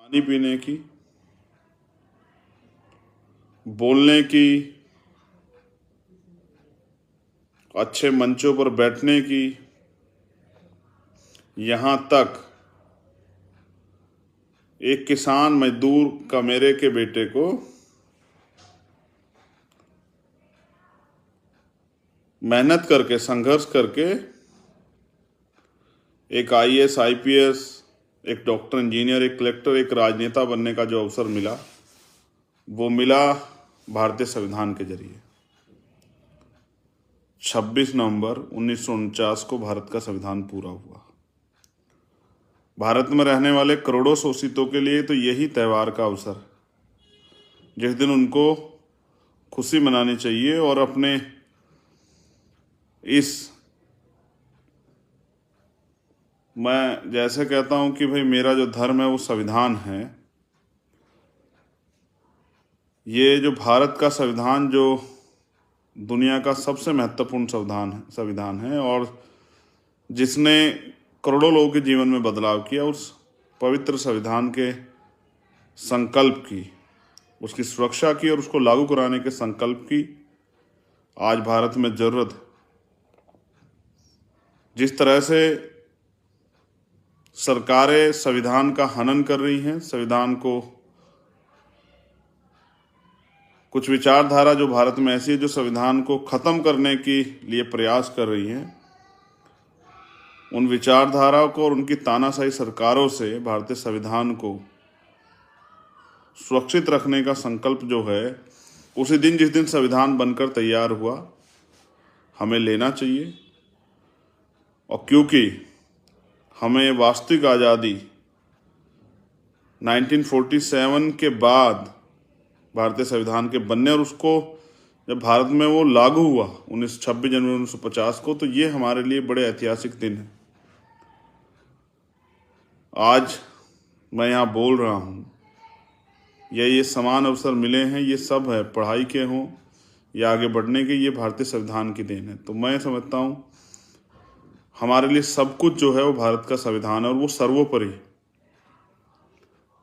पानी पीने की, बोलने की, अच्छे मंचों पर बैठने की, यहाँ तक एक किसान मजदूर का मेरे के बेटे को मेहनत करके, संघर्ष करके एक आईएएस, आईपीएस, एक डॉक्टर, इंजीनियर, एक कलेक्टर, एक राजनेता बनने का जो अवसर मिला, वो मिला भारतीय संविधान के जरिए। 26 नवंबर 1949 को भारत का संविधान पूरा हुआ। भारत में रहने वाले करोड़ों शोषितों के लिए तो यही त्यौहार का अवसर, जिस दिन उनको खुशी मनानी चाहिए और अपने इस, मैं जैसे कहता हूं कि भाई मेरा जो धर्म है वो संविधान है। ये जो भारत का संविधान, जो दुनिया का सबसे महत्वपूर्ण संविधान है और जिसने करोड़ों लोगों के जीवन में बदलाव किया, उस पवित्र संविधान के संकल्प की, उसकी सुरक्षा की और उसको लागू कराने के संकल्प की आज भारत में जरूरत है। जिस तरह से सरकारें संविधान का हनन कर रही हैं, संविधान को, कुछ विचारधारा जो भारत में ऐसी है जो संविधान को खत्म करने के लिए प्रयास कर रही हैं, उन विचारधाराओं को और उनकी तानाशाही सरकारों से भारतीय संविधान को सुरक्षित रखने का संकल्प जो है, उसी दिन जिस दिन संविधान बनकर तैयार हुआ, हमें लेना चाहिए। और क्योंकि हमें वास्तविक आज़ादी 1947 के बाद भारतीय संविधान के बनने और उसको जब भारत में वो लागू हुआ 26 जनवरी 1950 को, तो ये हमारे लिए बड़े ऐतिहासिक दिन है। आज मैं यहाँ बोल रहा हूँ या ये समान अवसर मिले हैं, ये सब है, पढ़ाई के हों या आगे बढ़ने के, ये भारतीय संविधान की देन है। तो मैं समझता हूँ हमारे लिए सब कुछ जो है वो भारत का संविधान है और वो सर्वोपरि।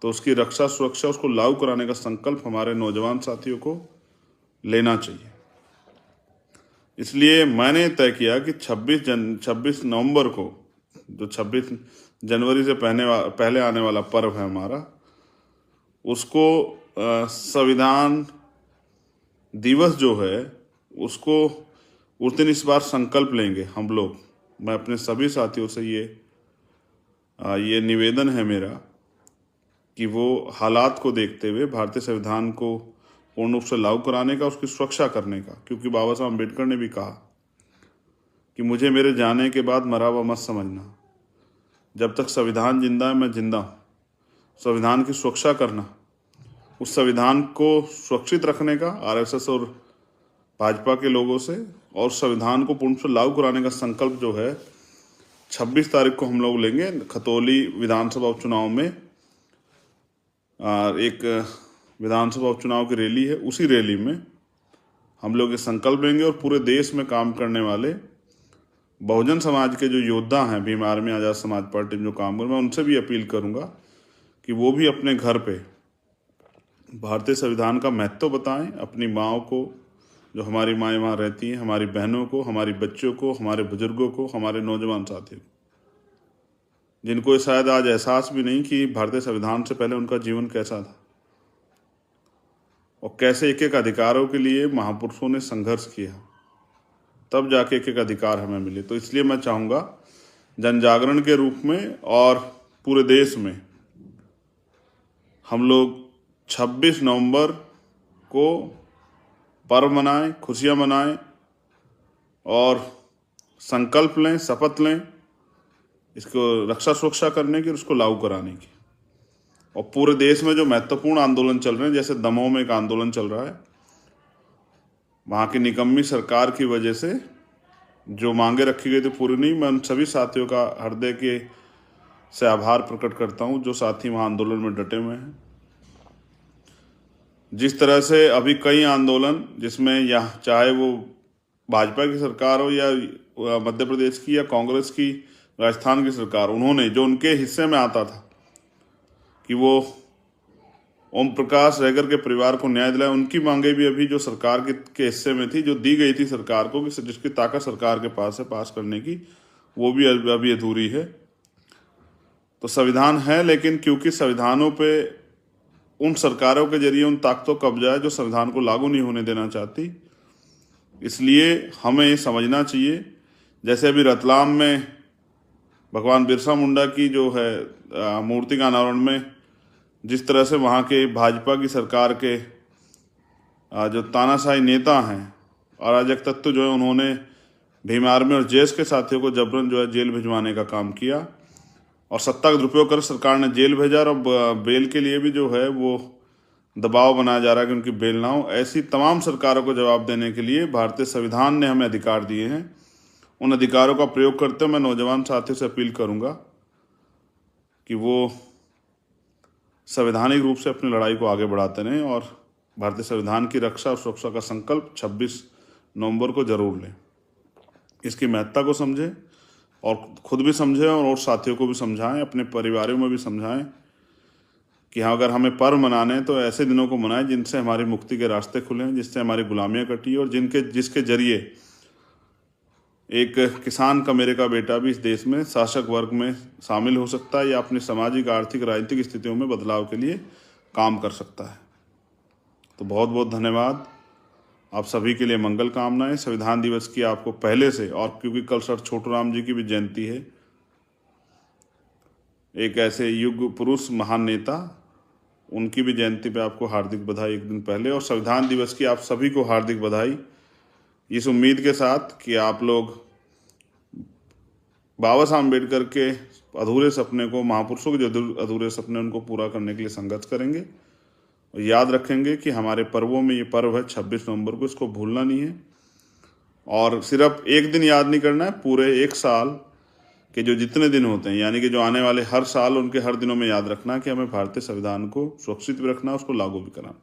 तो उसकी रक्षा, सुरक्षा, उसको लागू कराने का संकल्प हमारे नौजवान साथियों को लेना चाहिए। इसलिए मैंने तय किया कि 26 नवंबर को, जो 26 जनवरी से पहले आने वाला पर्व है हमारा, उसको संविधान दिवस जो है उसको उस दिन इस बार संकल्प लेंगे हम लोग। मैं अपने सभी साथियों से ये निवेदन है मेरा कि वो हालात को देखते हुए भारतीय संविधान को पूर्ण रूप से लागू कराने का, उसकी सुरक्षा करने का, क्योंकि बाबा साहब अम्बेडकर ने भी कहा कि मुझे मेरे जाने के बाद मरा हुआ मत समझना, जब तक संविधान जिंदा है मैं जिंदा हूँ। संविधान की सुरक्षा करना, उस संविधान को सुरक्षित रखने का आरएसएस और भाजपा के लोगों से, और संविधान को पूर्ण रूप से लागू कराने का संकल्प जो है 26 तारीख को हम लोग लेंगे। खतौली विधानसभा उपचुनाव में एक विधानसभा उपचुनाव की रैली है, उसी रैली में हम लोग ये संकल्प लेंगे और पूरे देश में काम करने वाले बहुजन समाज के जो योद्धा हैं, भीम आर्मी, आज़ाद समाज पार्टी में जो काम कर, मैं उनसे भी अपील करूंगा कि वो भी अपने घर पे भारतीय संविधान का महत्व बताएं, अपनी माँओं को, जो हमारी माएँ वहाँ रहती हैं, हमारी बहनों को, हमारी बच्चों को, हमारे बुजुर्गों को, हमारे नौजवान साथियों को, जिनको शायद आज एहसास भी नहीं कि भारतीय संविधान से पहले उनका जीवन कैसा था और कैसे एक एक अधिकारों के लिए महापुरुषों ने संघर्ष किया, तब जाके एक एक अधिकार हमें मिले। तो इसलिए मैं चाहूँगा जन जागरण के रूप में और पूरे देश में हम लोग 26 नवंबर को पर्व मनाएं, खुशियां मनाएं और संकल्प लें, शपथ लें इसको रक्षा सुरक्षा करने की और उसको लागू कराने की। और पूरे देश में जो महत्वपूर्ण आंदोलन चल रहे हैं, जैसे दमोह में एक आंदोलन चल रहा है, वहाँ की निकम्मी सरकार की वजह से जो मांगे रखी गई थी पूरी नहीं। मैं उन सभी साथियों का हृदय के से आभार प्रकट करता हूँ जो साथी वहाँ आंदोलन में डटे हुए हैं। जिस तरह से अभी कई आंदोलन, जिसमें यह चाहे वो भाजपा की सरकार हो या मध्य प्रदेश की या कांग्रेस की राजस्थान की सरकार, उन्होंने जो उनके हिस्से में आता था कि वो ओम प्रकाश रहगर के परिवार को न्याय दिलाए, उनकी मांगे भी अभी जो सरकार के हिस्से में थी, जो दी गई थी सरकार को, कि जिसकी ताकत सरकार के पास है पास करने की, वो भी अभी अधूरी है। तो संविधान है, लेकिन क्योंकि संविधानों पे उन सरकारों के जरिए उन ताकतों का कब्जा है जो संविधान को लागू नहीं होने देना चाहती, इसलिए हमें ये समझना चाहिए। जैसे अभी रतलाम में भगवान बिरसा मुंडा की जो है मूर्ति का अनावरण में जिस तरह से वहाँ के भाजपा की सरकार के जो तानाशाही नेता हैं, अराजक तत्व जो है, उन्होंने भीम आर्मी और जेएस के साथियों को जबरन जो है जेल भिजवाने का काम किया और सत्ता का दुरुपयोग कर सरकार ने जेल भेजा, और बेल के लिए भी जो है वो दबाव बनाया जा रहा है कि उनकी बेल ना हो। ऐसी तमाम सरकारों को जवाब देने के लिए भारतीय संविधान ने हमें अधिकार दिए हैं। उन अधिकारों का प्रयोग करते हुए मैं नौजवान साथियों से अपील करूंगा कि वो संवैधानिक रूप से अपनी लड़ाई को आगे बढ़ाते रहें और भारतीय संविधान की रक्षा और सुरक्षा का संकल्प 26 नवंबर को जरूर लें। इसकी महत्ता को समझें और खुद भी समझें और साथियों को भी समझाएं, अपने परिवारों में भी समझाएं कि हाँ, अगर हमें पर्व मनाने हैं तो ऐसे दिनों को मनाएं जिनसे हमारी मुक्ति के रास्ते खुलें, जिससे हमारी गुलामियाँ कटी और जिसके जरिए एक किसान का मेरे का बेटा भी इस देश में शासक वर्ग में शामिल हो सकता है या अपनी सामाजिक, आर्थिक, राजनीतिक स्थितियों में बदलाव के लिए काम कर सकता है। तो बहुत बहुत धन्यवाद। आप सभी के लिए मंगल कामनाएं। संविधान दिवस की आपको पहले से, और क्योंकि कल सर छोटूराम जी की भी जयंती है, एक ऐसे युग पुरुष महान नेता, उनकी भी जयंती पे आपको हार्दिक बधाई एक दिन पहले, और संविधान दिवस की आप सभी को हार्दिक बधाई, इस उम्मीद के साथ कि आप लोग बाबा साहब अम्बेडकर के अधूरे सपने को, महापुरुषों के जो अधूरे सपने उनको पूरा करने के लिए संघर्ष करेंगे और याद रखेंगे कि हमारे पर्वों में ये पर्व है 26 नवंबर को, इसको भूलना नहीं है। और सिर्फ एक दिन याद नहीं करना है, पूरे एक साल के जो जितने दिन होते हैं, यानी कि जो आने वाले हर साल, उनके हर दिनों में याद रखना कि हमें भारतीय संविधान को सुरक्षित भी रखना, उसको लागू भी करना।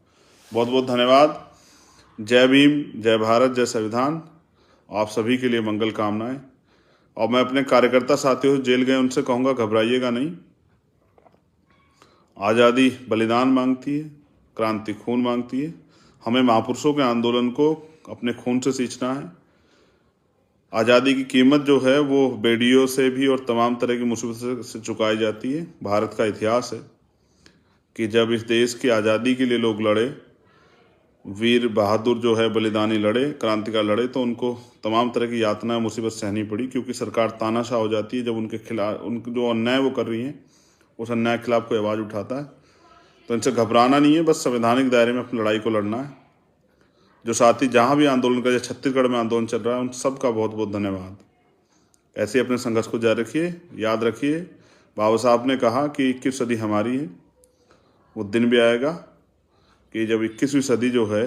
बहुत बहुत धन्यवाद। जय भीम, जय भारत, जय संविधान। आप सभी के लिए मंगल कामनाएं। और मैं अपने कार्यकर्ता साथियों जो जेल गए उनसे कहूँगा, घबराइएगा नहीं। आज़ादी बलिदान मांगती है, क्रांति खून मांगती है। हमें महापुरुषों के आंदोलन को अपने खून से सींचना है। आज़ादी की कीमत जो है वो बेड़ियों से भी और तमाम तरह की मुसीबतों से चुकाई जाती है। भारत का इतिहास है कि जब इस देश की आज़ादी के लिए लोग लड़े, वीर बहादुर जो है बलिदानी लड़े, क्रांतिकार लड़े, तो उनको तमाम तरह की यातनाएं, मुसीबत सहनी पड़ी, क्योंकि सरकार तानाशाह हो जाती है जब उनके खिलाफ, उनके जो अन्याय वो कर रही हैं, उस अन्याय के खिलाफ कोई आवाज़ उठाता है। तो इनसे घबराना नहीं है, बस संवैधानिक दायरे में अपनी लड़ाई को लड़ना है। जो साथी जहाँ भी आंदोलन कर, छत्तीसगढ़ में आंदोलन चल रहा है, उन सब का बहुत बहुत धन्यवाद। ऐसे अपने संघर्ष को जारी रखिए। याद रखिए, बाबा साहब ने कहा कि 21वीं सदी हमारी है। वो दिन भी आएगा कि जब 21वीं सदी जो है